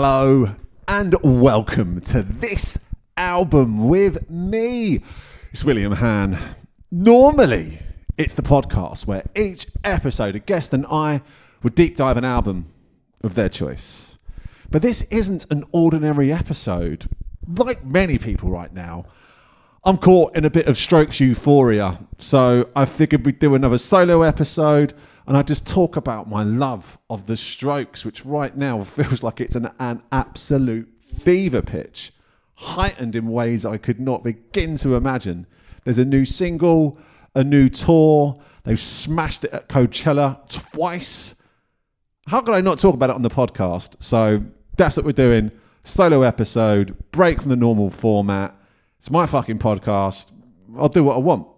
Hello and welcome to this album with me. It's William Han. Normally, it's the podcast where each episode a guest and I would deep dive an album of their choice. But this isn't an ordinary episode. Like many people right now, I'm caught in a bit of Strokes euphoria. So I figured we'd do another solo episode and I'd just talk about my love of the Strokes, which right now feels like it's an absolute fever pitch, heightened in ways I could not begin to imagine. There's a new single, a new tour. They've smashed it at Coachella twice. How could I not talk about it on the podcast? So that's what we're doing. Solo episode, break from the normal format. It's my fucking podcast. I'll do what I want.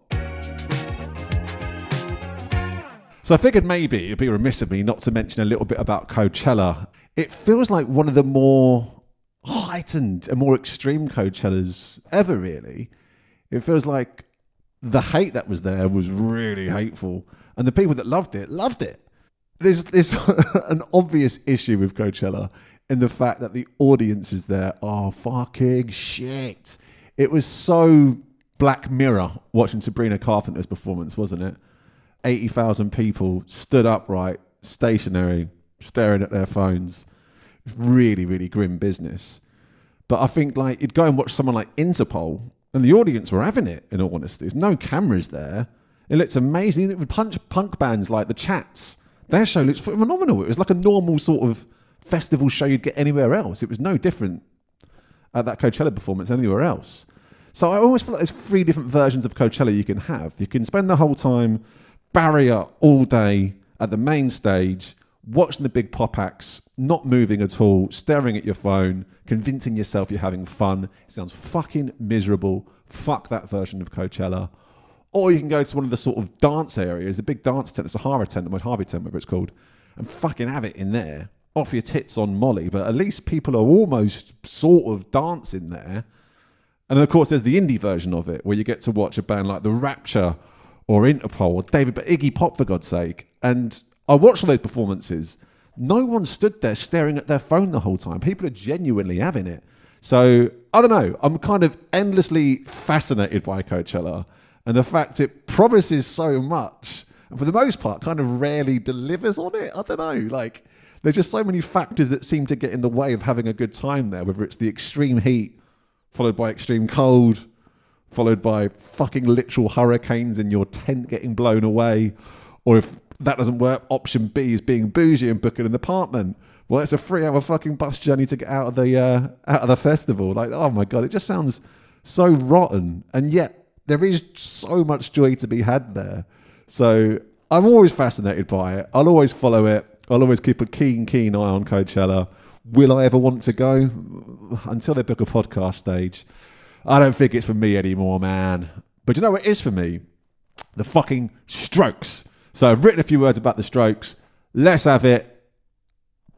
So I figured maybe it'd be remiss of me not to mention a little bit about Coachella. It feels like one of the more heightened and more extreme Coachellas ever, really. It feels like the hate that was there was really hateful. And the people that loved it, loved it. There's an obvious issue with Coachella in the fact that the audiences there are fucking shit. It was so Black Mirror watching Sabrina Carpenter's performance, wasn't it? 80,000 people stood upright, stationary, staring at their phones. Really, really grim business. But I think like you'd go and watch someone like Interpol and the audience were having it, in all honesty. There's no cameras there. It looks amazing. It would punk bands like The Chats. Their show looks phenomenal. It was like a normal sort of festival show you'd get anywhere else. It was no different at that Coachella performance than anywhere else. So I always feel like there's three different versions of Coachella you can have. You can spend the whole time barrier all day at the main stage, watching the big pop acts, not moving at all, staring at your phone, convincing yourself you're having fun. It sounds fucking miserable. Fuck that version of Coachella. Or you can go to one of the sort of dance areas, the big dance tent, the Sahara tent, or Mojave tent, whatever it's called, and fucking have it in there. Off your tits on Molly, but at least people are almost sort of dancing there. And then of course there's the indie version of it, where you get to watch a band like The Rapture, or Interpol, or Iggy Pop, for God's sake. And I watched all those performances. No one stood there staring at their phone the whole time. People are genuinely having it. So, I don't know. I'm kind of endlessly fascinated by Coachella. And the fact it promises so much, and for the most part, kind of rarely delivers on it. I don't know. Like, there's just so many factors that seem to get in the way of having a good time there, whether it's the extreme heat, followed by extreme cold, followed by fucking literal hurricanes in your tent getting blown away. Or if that doesn't work, option B is being bougie and booking an apartment. Well, it's a 3-hour fucking bus journey to get out of the festival. Like, oh my God, it just sounds so rotten. And yet there is so much joy to be had there. So I'm always fascinated by it. I'll always follow it. I'll always keep a keen eye on Coachella. Will I ever want to go? Until they book a podcast stage. I don't think it's for me anymore, man. But you know what it is for me? The fucking Strokes. So I've written a few words about the Strokes. Let's have it.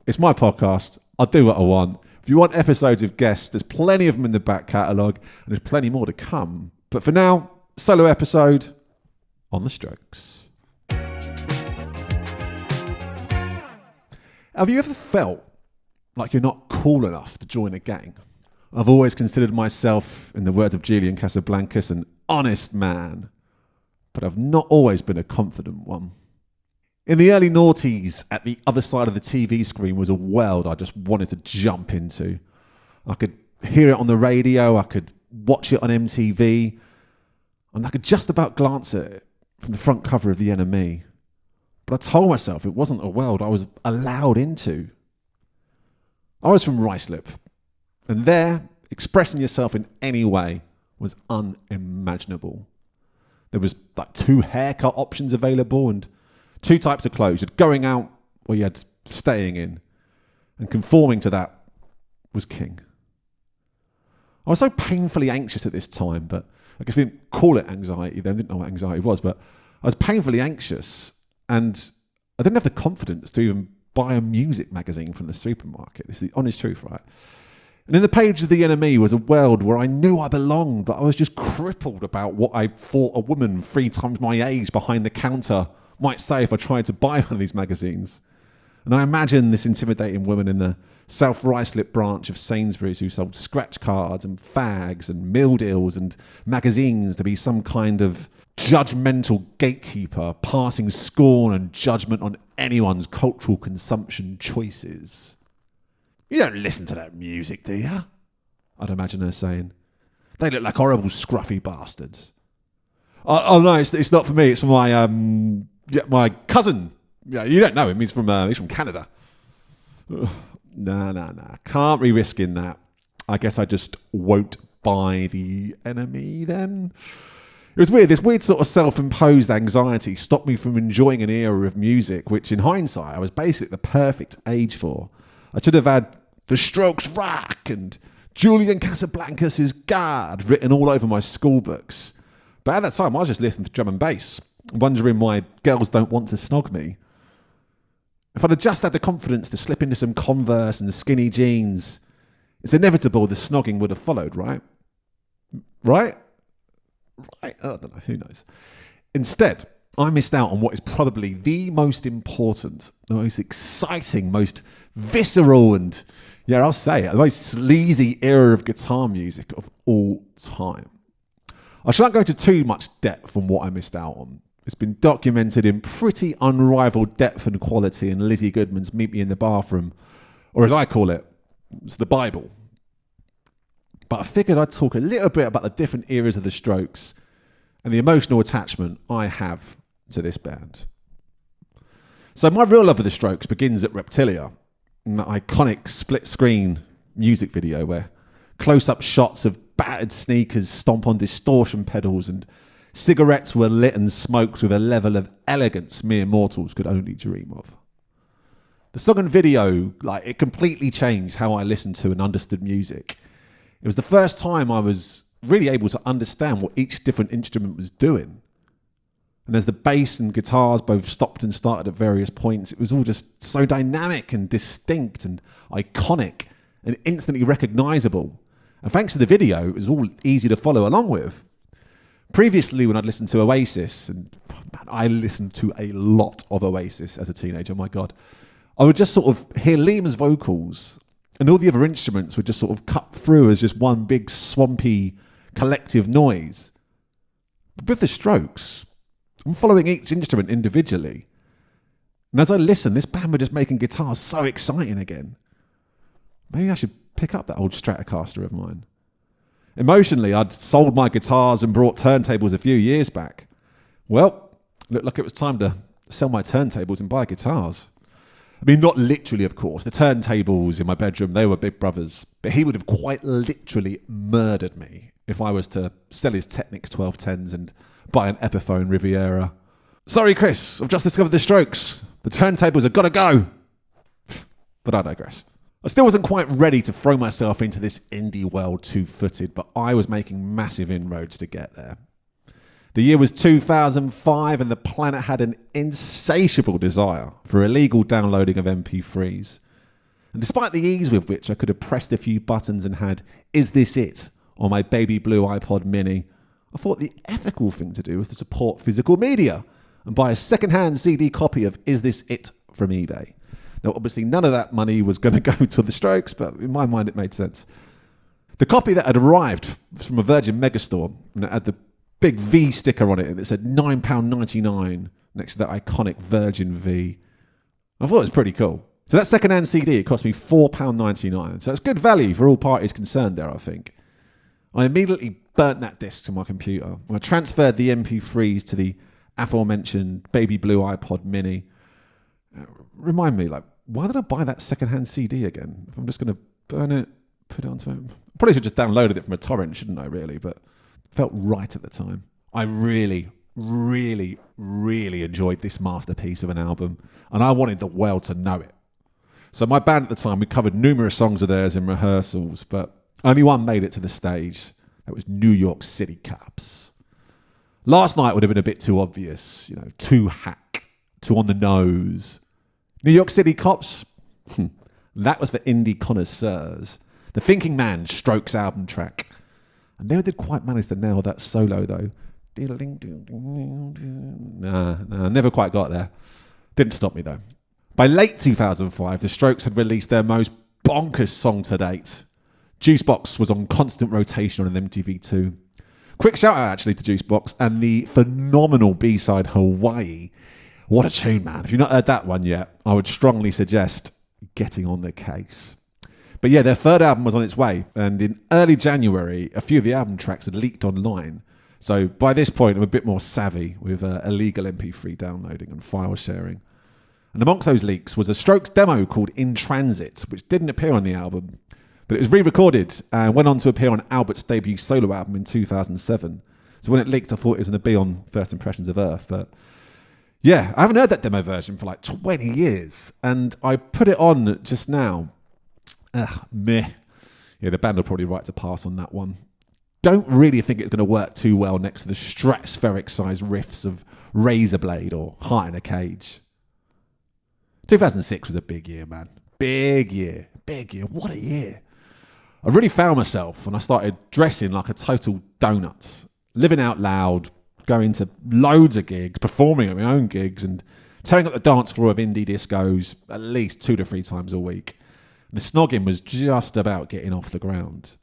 It's my podcast. I'll do what I want. If you want episodes with guests, there's plenty of them in the back catalogue, and there's plenty more to come. But for now, solo episode on the Strokes. Have you ever felt like you're not cool enough to join a gang? I've always considered myself, in the words of Julian Casablancas, an honest man, but I've not always been a confident one. In the early noughties, at the other side of the TV screen was a world I just wanted to jump into. I could hear it on the radio, I could watch it on MTV, and I could just about glance at it from the front cover of the NME. But I told myself it wasn't a world I was allowed into. I was from Ruislip. And there, expressing yourself in any way was unimaginable. There was like 2 haircut options available and 2 types of clothes. You had going out or you had staying in. And conforming to that was king. I was so painfully anxious at this time, but I guess we didn't call it anxiety then. I didn't know what anxiety was, but I was painfully anxious and I didn't have the confidence to even buy a music magazine from the supermarket. It's the honest truth, right? And in the page of the NME was a world where I knew I belonged, but I was just crippled about what I thought a woman 3 times my age behind the counter might say if I tried to buy one of these magazines. And I imagine this intimidating woman in the self-Ruislip branch of Sainsbury's who sold scratch cards and fags and meal deals and magazines to be some kind of judgmental gatekeeper, passing scorn and judgment on anyone's cultural consumption choices. You don't listen to that music, do you? I'd imagine her saying. They look like horrible scruffy bastards. Oh no, it's not for me. It's for my cousin. Yeah, you don't know him. He's from Canada. Nah. Can't be risking that. I guess I just won't buy the enemy then. It was weird. This weird sort of self-imposed anxiety stopped me from enjoying an era of music, which in hindsight I was basically the perfect age for. I should have had The Strokes Rock and Julian Casablancas' God written all over my school books. But at that time, I was just listening to drum and bass, wondering why girls don't want to snog me. If I'd have just had the confidence to slip into some Converse and skinny jeans, it's inevitable the snogging would have followed, right? Right? I don't know, who knows? Instead, I missed out on what is probably the most important, the most exciting, most visceral and, yeah, I'll say it, the most sleazy era of guitar music of all time. I shan't go into too much depth on what I missed out on. It's been documented in pretty unrivaled depth and quality in Lizzie Goodman's Meet Me in the Bathroom, or as I call it, it's the Bible. But I figured I'd talk a little bit about the different eras of the Strokes and the emotional attachment I have to this band. So my real love of the Strokes begins at Reptilia, in that iconic split-screen music video where close-up shots of battered sneakers stomp on distortion pedals and cigarettes were lit and smoked with a level of elegance mere mortals could only dream of. The song and video, it completely changed how I listened to and understood music. It was the first time I was really able to understand what each different instrument was doing. And as the bass and guitars both stopped and started at various points, it was all just so dynamic and distinct and iconic and instantly recognisable. And thanks to the video, it was all easy to follow along with. Previously, when I'd listened to Oasis, and man, I listened to a lot of Oasis as a teenager, my God, I would just sort of hear Liam's vocals and all the other instruments would just sort of cut through as just one big swampy collective noise. But with the Strokes, I'm following each instrument individually. And as I listen, this band were just making guitars so exciting again. Maybe I should pick up that old Stratocaster of mine. Emotionally, I'd sold my guitars and brought turntables a few years back. Well, looked like it was time to sell my turntables and buy guitars. I mean, not literally, of course. The turntables in my bedroom, they were Big Brother's. But he would have quite literally murdered me if I was to sell his Technics 1210s and buy an Epiphone Riviera. Sorry, Chris, I've just discovered the Strokes. The turntables have got to go. But I digress. I still wasn't quite ready to throw myself into this indie world two-footed, but I was making massive inroads to get there. The year was 2005 and the planet had an insatiable desire for illegal downloading of MP3s. And despite the ease with which I could have pressed a few buttons and had "Is This It?" on my baby blue iPod mini, I thought the ethical thing to do was to support physical media and buy a second-hand CD copy of "Is This It?" from eBay. Now, obviously, none of that money was going to go to the Strokes, but in my mind, it made sense. The copy that had arrived from a Virgin Megastore, and it had the big V sticker on it, and it said £9.99 next to that iconic Virgin V. I thought it was pretty cool. So that second-hand CD, it cost me £4.99. So that's good value for all parties concerned there, I think. I immediately burnt that disc to my computer. I transferred the MP3s to the aforementioned baby blue iPod mini. Remind me, why did I buy that second-hand CD again? If I'm just going to burn it, put it onto it. I probably should have just downloaded it from a torrent, shouldn't I, really? But it felt right at the time. I really, really, really enjoyed this masterpiece of an album, and I wanted the world to know it. So my band at the time, we covered numerous songs of theirs in rehearsals, but only one made it to the stage. That was New York City Cops. Last Night would have been a bit too obvious, too hack, too on the nose. New York City Cops? That was for indie connoisseurs. The Thinking Man Strokes album track. I never did quite manage to nail that solo though. Nah, never quite got there. Didn't stop me though. By late 2005, the Strokes had released their most bonkers song to date. Juicebox was on constant rotation on MTV2. Quick shout out actually to Juicebox and the phenomenal B-side Hawaii. What a tune, man. If you've not heard that one yet, I would strongly suggest getting on the case. But yeah, their third album was on its way, and in early January, a few of the album tracks had leaked online. So by this point, I'm a bit more savvy with illegal MP3 downloading and file sharing. And amongst those leaks was a Strokes demo called In Transit, which didn't appear on the album, but it was re-recorded and went on to appear on Albert's debut solo album in 2007. So when it leaked, I thought it was going to be on First Impressions of Earth. But yeah, I haven't heard that demo version for like 20 years. And I put it on just now. Meh. Yeah, the band will probably write to pass on that one. Don't really think it's going to work too well next to the stratospheric-sized riffs of Razorblade or Heart in a Cage. 2006 was a big year, man. Big year. What a year. I really found myself when I started dressing like a total donut, living out loud, going to loads of gigs, performing at my own gigs, and tearing up the dance floor of indie discos at least 2 to 3 times a week. And the snogging was just about getting off the ground.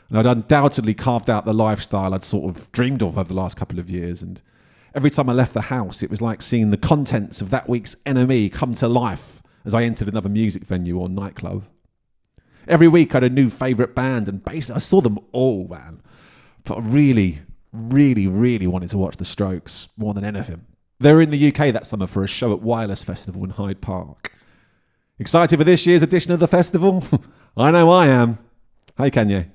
And I'd undoubtedly carved out the lifestyle I'd sort of dreamed of over the last couple of years. And every time I left the house, it was like seeing the contents of that week's NME come to life as I entered another music venue or nightclub. Every week I had a new favourite band, and basically I saw them all, man. But I really wanted to watch the Strokes more than anything. They were in the UK that summer for a show at Wireless Festival in Hyde Park. Excited for this year's edition of the festival? I know I am. Hey, Kanye.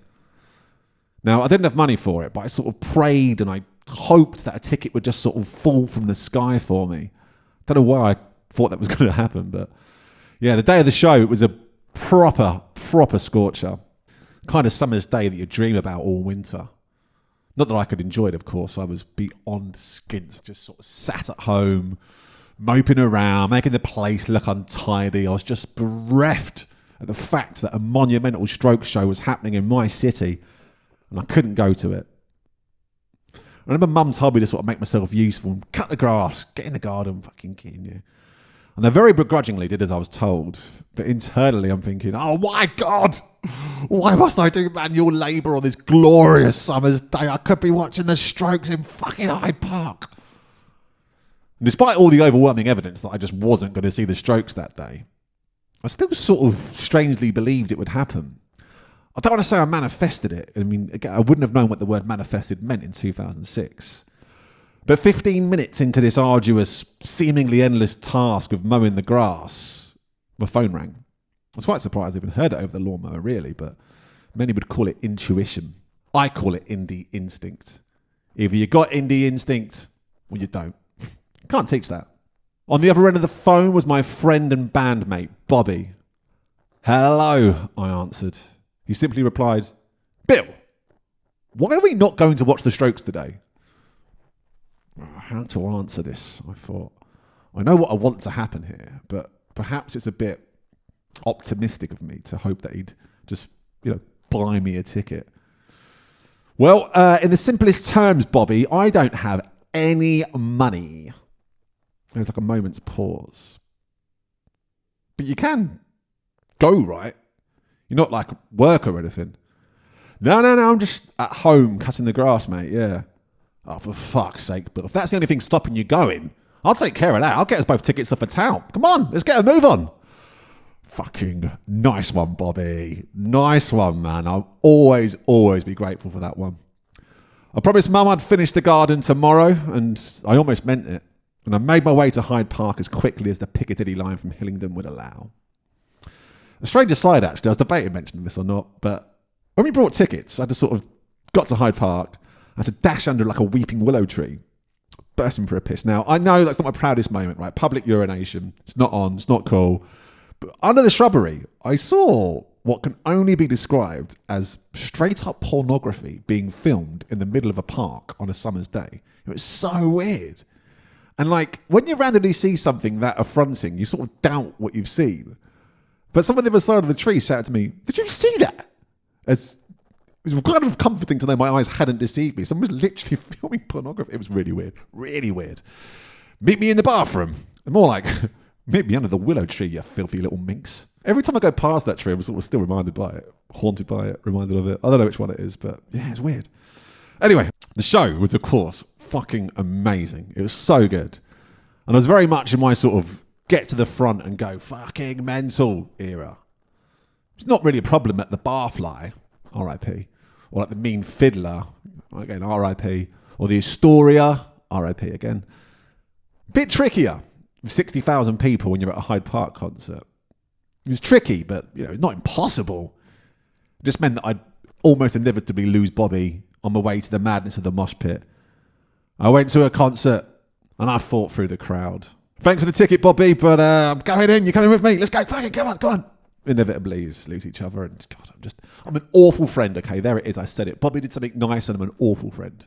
Now, I didn't have money for it, but I sort of prayed and I hoped that a ticket would just sort of fall from the sky for me. Don't know why I thought that was going to happen, but yeah, the day of the show, it was a proper scorcher. Kind of summer's day that you dream about all winter. Not that I could enjoy it, of course. I was beyond skint, just sort of sat at home, moping around, making the place look untidy. I was just bereft at the fact that a monumental Strokes show was happening in my city and I couldn't go to it. I remember Mum told me to sort of make myself useful and cut the grass, get in the garden, fucking kidding you. And I very begrudgingly did as I was told. But internally I'm thinking, oh my God, why must I do manual labour on this glorious summer's day? I could be watching the Strokes in fucking Hyde Park. And despite all the overwhelming evidence that I just wasn't going to see the Strokes that day, I still sort of strangely believed it would happen. I don't want to say I manifested it. I mean, again, I wouldn't have known what the word manifested meant in 2006. But 15 minutes into this arduous, seemingly endless task of mowing the grass, my phone rang. I was quite surprised I even heard it over the lawnmower, really, but many would call it intuition. I call it indie instinct. Either you got indie instinct or you don't. Can't teach that. On the other end of the phone was my friend and bandmate, Bobby. Hello, I answered. He simply replied, Bill, why are we not going to watch the Strokes today? How to answer this, I thought. I know what I want to happen here, but perhaps it's a bit optimistic of me to hope that he'd just, buy me a ticket. Well, in the simplest terms, Bobby, I don't have any money. There was like a moment's pause. But you can go, right? You're not like work or anything. No, I'm just at home cutting the grass, mate, yeah. Oh, for fuck's sake, Bill. If that's the only thing stopping you going, I'll take care of that. I'll get us both tickets off a town. Come on, let's get a move on. Fucking nice one, Bobby. Nice one, man. I'll always be grateful for that one. I promised Mum I'd finish the garden tomorrow, and I almost meant it. And I made my way to Hyde Park as quickly as the Piccadilly line from Hillingdon would allow. A strange aside, actually, I was debating mentioning this or not, but when we brought tickets, I just sort of got to Hyde Park. I had to dash under like a weeping willow tree, bursting for a piss. Now, I know that's not my proudest moment, right? Public urination. It's not on. It's not cool. But under the shrubbery, I saw what can only be described as straight-up pornography being filmed in the middle of a park on a summer's day. It was so weird. And like, when you randomly see something that affronting, you sort of doubt what you've seen. But someone on the other side of the tree shouted to me, "Did you see that?" It was kind of comforting to know my eyes hadn't deceived me. Someone was literally filming pornography. It was really weird. Really weird. Meet me in the bathroom. And more like, meet me under the willow tree, you filthy little minx. Every time I go past that tree, I'm sort of still reminded by it, haunted by it, reminded of it. I don't know which one it is, but yeah, it's weird. Anyway, the show was, of course, fucking amazing. It was so good. And I was very much in my sort of get to the front and go fucking mental era. It's not really a problem at the Barfly, R.I.P., or like the Mean Fiddler, again, R.I.P., or the Astoria, R.I.P. again. Bit trickier with 60,000 people when you're at a Hyde Park concert. It was tricky, but it's not impossible. It just meant that I'd almost inevitably lose Bobby on my way to the madness of the mosh pit. I went to a concert and I fought through the crowd. Thanks for the ticket, Bobby, but I'm going in. You're coming with me. Let's go. Fucking come on. Inevitably, you just lose each other. And God, I'm an awful friend. Okay, there it is. I said it. Bobby did something nice and I'm an awful friend.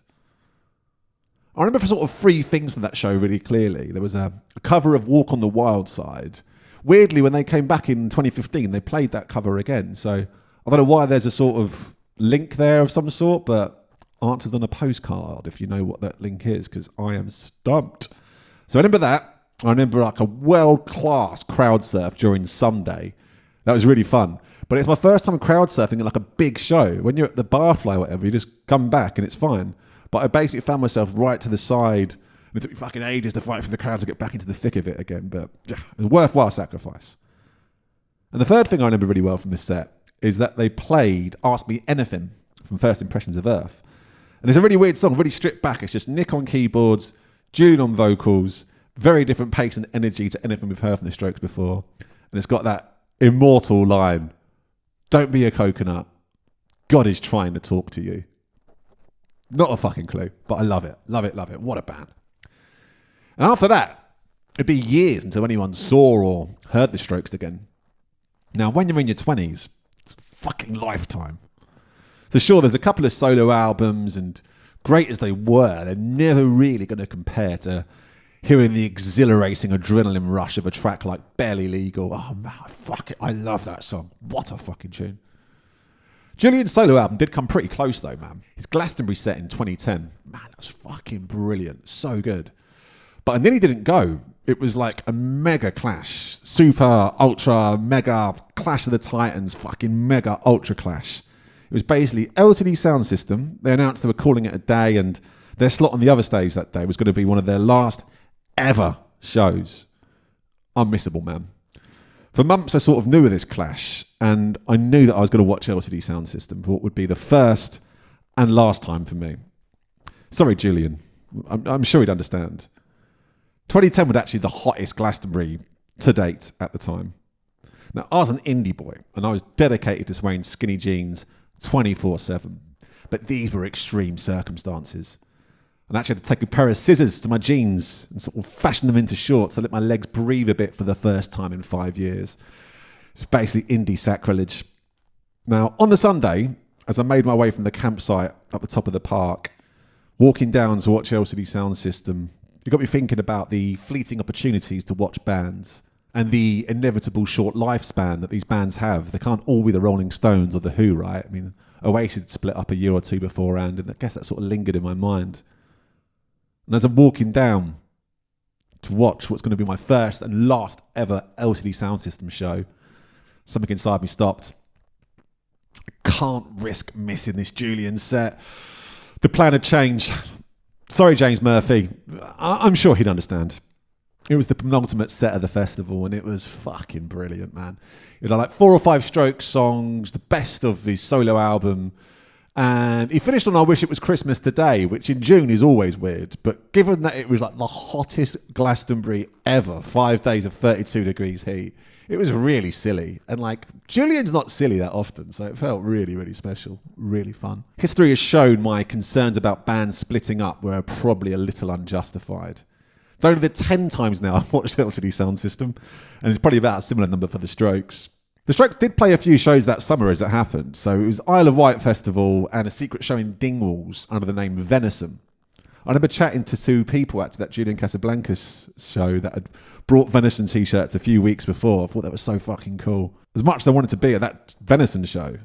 I remember sort of three things from that show really clearly. There was a cover of Walk on the Wild Side. Weirdly, when they came back in 2015, they played that cover again. So I don't know why there's a sort of link there of some sort, but answers on a postcard if you know what that link is, because I am stumped. So I remember that. I remember like a world-class crowd surf during Sunday. That was really fun. But it's my first time crowd surfing in like a big show. When you're at the Barfly or whatever, you just come back and it's fine. But I basically found myself right to the side. And it took me fucking ages to fight for the crowd to get back into the thick of it again. But yeah, it was a worthwhile sacrifice. And the third thing I remember really well from this set is that they played Ask Me Anything from First Impressions of Earth. And it's a really weird song, really stripped back. It's just Nick on keyboards, Julian on vocals, very different pace and energy to anything we've heard from the Strokes before. And it's got that immortal line, "Don't be a coconut. God is trying to talk to you." Not a fucking clue, but I love it. Love it, love it. What a band. And after that, it'd be years until anyone saw or heard the Strokes again. Now, when you're in your 20s, it's a fucking lifetime. So sure, there's a couple of solo albums, and great as they were, they're never really going to compare to hearing the exhilarating adrenaline rush of a track like Barely Legal. Oh man, fuck it, I love that song. What a fucking tune. Julian's solo album did come pretty close though, man. His Glastonbury set in 2010, man, that was fucking brilliant. So good. But I nearly didn't go. It was like a mega clash. Super, ultra, mega Clash of the Titans, fucking mega ultra clash. It was basically LTD sound system. They announced they were calling it a day, and their slot on the other stage that day was going to be one of their last ever shows. Unmissable, man. For months, I sort of knew of this clash, and I knew that I was going to watch LTD sound system for what would be the first and last time for me. Sorry, Julian. I'm sure he'd understand. 2010 was actually the hottest Glastonbury to date at the time. Now, I was an indie boy, and I was dedicated to wearing skinny jeans 24/7. But these were extreme circumstances. And I actually had to take a pair of scissors to my jeans and sort of fashion them into shorts to let my legs breathe a bit for the first time in 5 years. It's basically indie sacrilege. Now, on the Sunday, as I made my way from the campsite up the top of the park, walking down to watch LCD Sound System, it got me thinking about the fleeting opportunities to watch bands and the inevitable short lifespan that these bands have. They can't all be the Rolling Stones or the Who, right? I mean, Oasis had split up a year or two beforehand, and I guess that sort of lingered in my mind. And as I'm walking down to watch what's going to be my first and last ever LCD Sound System show, something inside me stopped. I can't risk missing this Julian set. The plan had changed. Sorry, James Murphy. I'm sure he'd understand. It was the penultimate set of the festival, and it was fucking brilliant, man. It had like 4 or 5 Strokes songs, the best of his solo album. And he finished on I Wish It Was Christmas Today, which in June is always weird. But given that it was like the hottest Glastonbury ever, 5 days of 32 degrees heat, it was really silly. And like, Julian's not silly that often, so it felt really, really special, really fun. History has shown my concerns about bands splitting up were probably a little unjustified. It's only the 10 times now I've watched LCD Sound System, and it's probably about a similar number for the Strokes. The Strokes did play a few shows that summer as it happened. So it was Isle of Wight Festival and a secret show in Dingwalls under the name Venison. I remember chatting to 2 people at that Julian Casablancas show that had brought Venison t-shirts a few weeks before. I thought that was so fucking cool. As much as I wanted to be at that Venison show,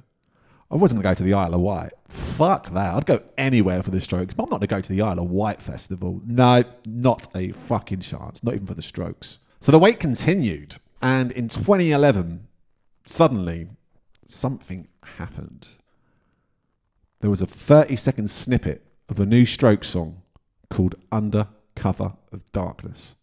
I wasn't going to go to the Isle of Wight. Fuck that. I'd go anywhere for the Strokes, but I'm not going to go to the Isle of Wight Festival. No, not a fucking chance. Not even for the Strokes. So the wait continued. And in 2011... Suddenly, something happened. There was a 30-second snippet of a new Strokes song called Under Cover of Darkness.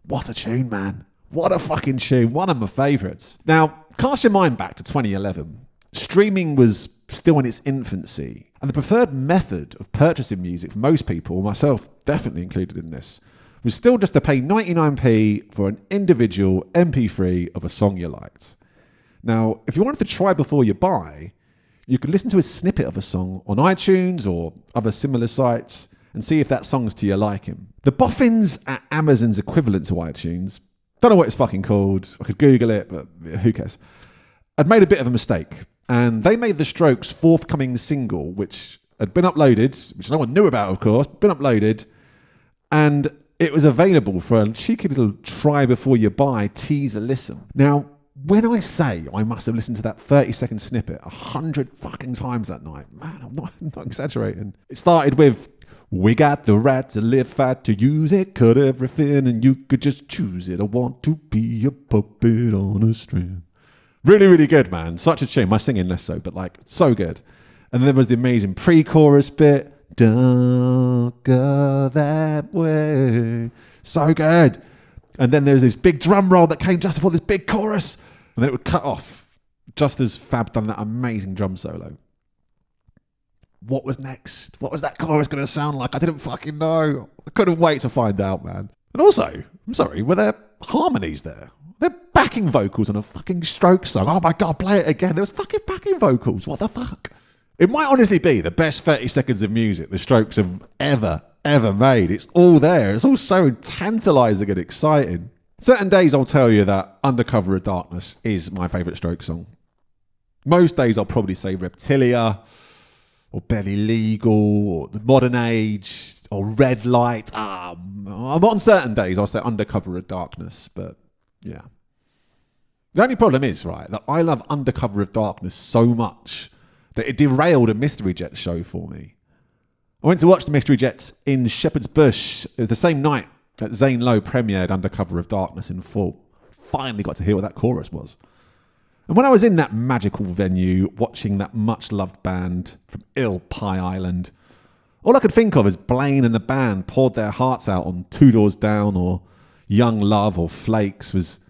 What a tune, man. What a fucking tune. One of my favourites. Now, cast your mind back to 2011. Streaming was still in its infancy, and the preferred method of purchasing music for most people, myself definitely included in this, was still just to pay 99p for an individual MP3 of a song you liked. Now, if you wanted to try before you buy, you could listen to a snippet of a song on iTunes or other similar sites and see if that song's to your liking. The boffins at Amazon's equivalent to iTunes, don't know what it's fucking called, I could Google it, but who cares, had made a bit of a mistake. And they made the Strokes' forthcoming single, which had been uploaded, which no one knew about, of course, been uploaded, and it was available for a cheeky little try before you buy teaser listen. Now, when I say I must have listened to that 30-second snippet 100 fucking times that night, man, I'm not exaggerating. It started with, we got the right to live, fight to use it, cut everything and you could just choose it. I want to be a puppet on a string. Really, really good, man. Such a tune. My singing less so, but like, so good. And then there was the amazing pre-chorus bit. Don't go that way. So good. And then there was this big drum roll that came just before this big chorus. And then it would cut off just as Fab done that amazing drum solo. What was next? What was that chorus going to sound like? I didn't fucking know. I couldn't wait to find out, man. And also, I'm sorry, were there harmonies there? They're backing vocals on a fucking Strokes song. Oh my God, play it again. There was fucking backing vocals. What the fuck? It might honestly be the best 30 seconds of music the Strokes have ever made. It's all there. It's all so tantalising and exciting. Certain days I'll tell you that Under Cover of Darkness is my favourite Strokes song. Most days I'll probably say Reptilia or Barely Legal or The Modern Age or Red Light. On certain days I'll say Under Cover of Darkness, but yeah. The only problem is, right, that I love Under Cover of Darkness so much that it derailed a Mystery Jets show for me. I went to watch the Mystery Jets in Shepherd's Bush. It was the same night that Zane Lowe premiered Under Cover of Darkness in full. Finally got to hear what that chorus was. And when I was in that magical venue watching that much-loved band from Ill Pie Island, all I could think of as Blaine and the band poured their hearts out on Two Doors Down or Young Love or Flakes was,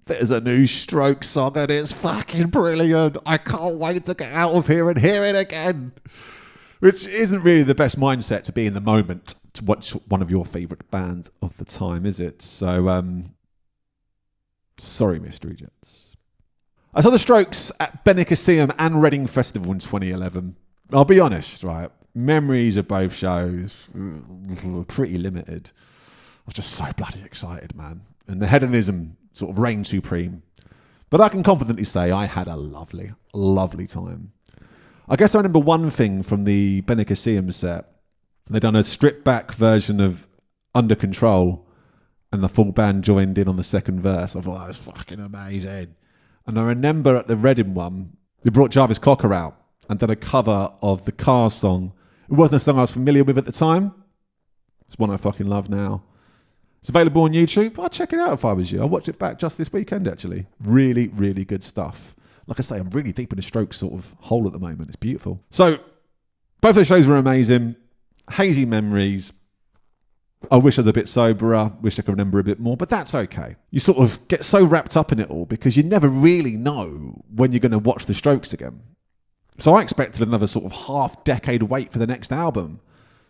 there's a new Strokes song and it's fucking brilliant. I can't wait to get out of here and hear it again. Which isn't really the best mindset to be in the moment to watch one of your favourite bands of the time, is it? So, sorry, Mystery Jets. I saw the Strokes at Benicassim and Reading Festival in 2011. I'll be honest, right? Memories of both shows were pretty limited. I was just so bloody excited, man. And the hedonism sort of reigned supreme. But I can confidently say I had a lovely, lovely time. I guess I remember one thing from the Benicassim set. They'd done a stripped-back version of Under Control, and the full band joined in on the second verse. I thought that was fucking amazing. And I remember at the Reading one, they brought Jarvis Cocker out and done a cover of the Cars song. It wasn't a song I was familiar with at the time. It's one I fucking love now. It's available on YouTube. I'd check it out if I was you. I watched it back just this weekend, actually. Really, really good stuff. Like I say, I'm really deep in the Strokes sort of hole at the moment. It's beautiful. So, both those shows were amazing. Hazy memories. I wish I was a bit soberer. Wish I could remember a bit more, but that's okay. You sort of get so wrapped up in it all because you never really know when you're going to watch the Strokes again. So I expected another sort of half-decade wait for the next album.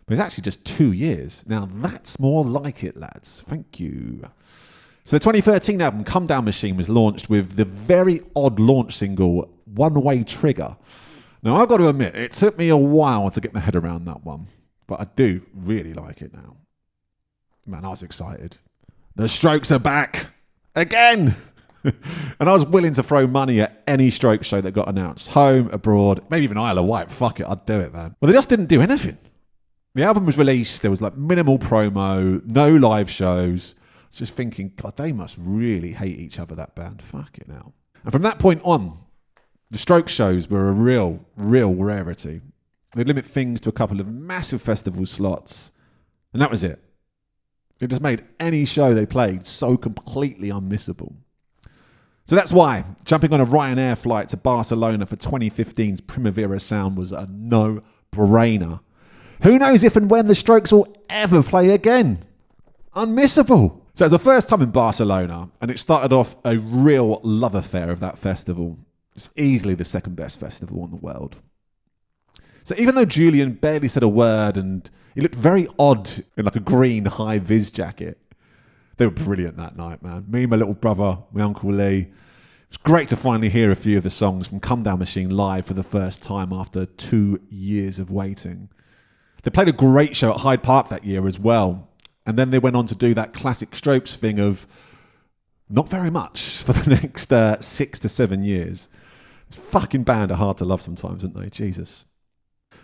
But it's actually just 2 years. Now, that's more like it, lads. Thank you. So the 2013 album, Come Down Machine, was launched with the very odd launch single, One Way Trigger. Now, I've got to admit, it took me a while to get my head around that one. But I do really like it now. Man, I was excited. The Strokes are back. Again! And I was willing to throw money at any Strokes show that got announced. Home, abroad, maybe even Isle of Wight. Fuck it, I'd do it, man. Well, they just didn't do anything. The album was released, there was like minimal promo, no live shows. I was just thinking, God, they must really hate each other, that band. Fuck it now. And from that point on, the Strokes shows were a real rarity. They'd limit things to a couple of massive festival slots. And that was it. It just made any show they played so completely unmissable. So that's why jumping on a Ryanair flight to Barcelona for 2015's Primavera Sound was a no-brainer. Who knows if and when the Strokes will ever play again? Unmissable. So it's the first time in Barcelona, and it started off a real love affair of that festival. It's easily the second best festival in the world. So even though Julian barely said a word and he looked very odd in like a green high-vis jacket, they were brilliant that night, man. Me, my little brother, my Uncle Lee. It was great to finally hear a few of the songs from Come Down Machine live for the first time after 2 years of waiting. They played a great show at Hyde Park that year as well. And then they went on to do that classic Strokes thing of not very much for the next 6 to 7 years. This fucking band are hard to love sometimes, aren't they? Jesus.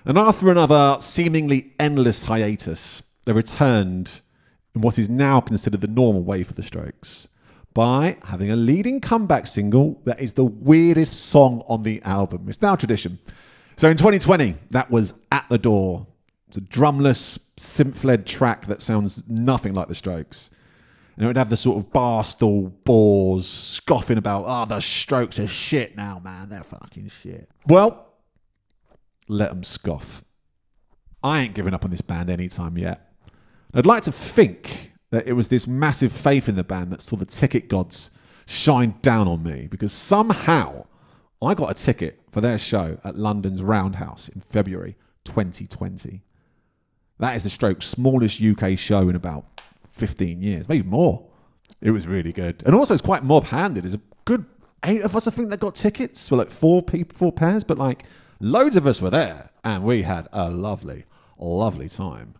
And after another seemingly endless hiatus, they returned in what is now considered the normal way for the Strokes by having a leading comeback single that is the weirdest song on the album. It's now tradition. So in 2020, that was At the Door. It's a drumless, synth-led track that sounds nothing like the Strokes. And it would have the sort of barstool bores scoffing about, the Strokes are shit now, man. They're fucking shit. Well, let them scoff. I ain't giving up on this band anytime yet. I'd like to think that it was this massive faith in the band that saw the ticket gods shine down on me, because somehow I got a ticket for their show at London's Roundhouse in February 2020. That is the Strokes' smallest UK show in about 15 years, maybe more. It was really good. And also it's quite mob-handed. There's a good 8 of us, I think, that got tickets. For like 4 pairs, but like loads of us were there and we had a lovely, lovely time.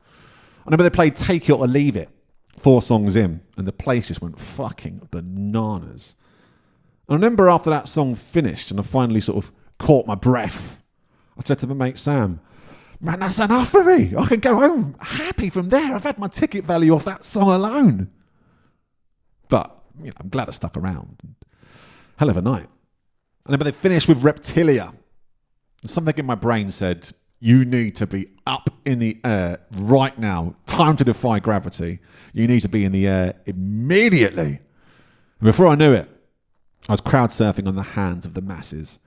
I remember they played Take It or Leave It 4 songs in, and the place just went fucking bananas. I remember after that song finished and I finally sort of caught my breath, I said to my mate Sam, man, that's enough for me. I can go home happy from there. I've had my ticket value off that song alone. But, I'm glad I stuck around. Hell of a night. I remember they finished with Reptilia. And something in my brain said, you need to be up in the air right now. Time to defy gravity. You need to be in the air immediately. And before I knew it, I was crowd surfing on the hands of the masses.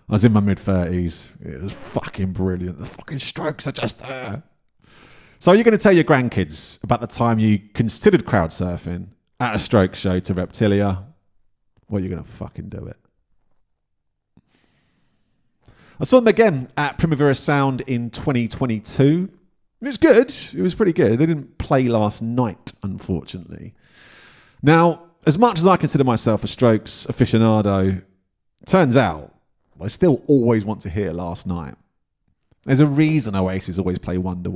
I was in my mid-30s. It was fucking brilliant. The fucking Strokes are just there. So are you going to tell your grandkids about the time you considered crowd surfing at a Strokes show to Reptilia? Or are you going to fucking do it? I saw them again at Primavera Sound in 2022. It was good. It was pretty good. They didn't play last night, unfortunately. Now, as much as I consider myself a Strokes aficionado, turns out I still always want to hear Last Night. There's a reason Oasis always play Wonderwall.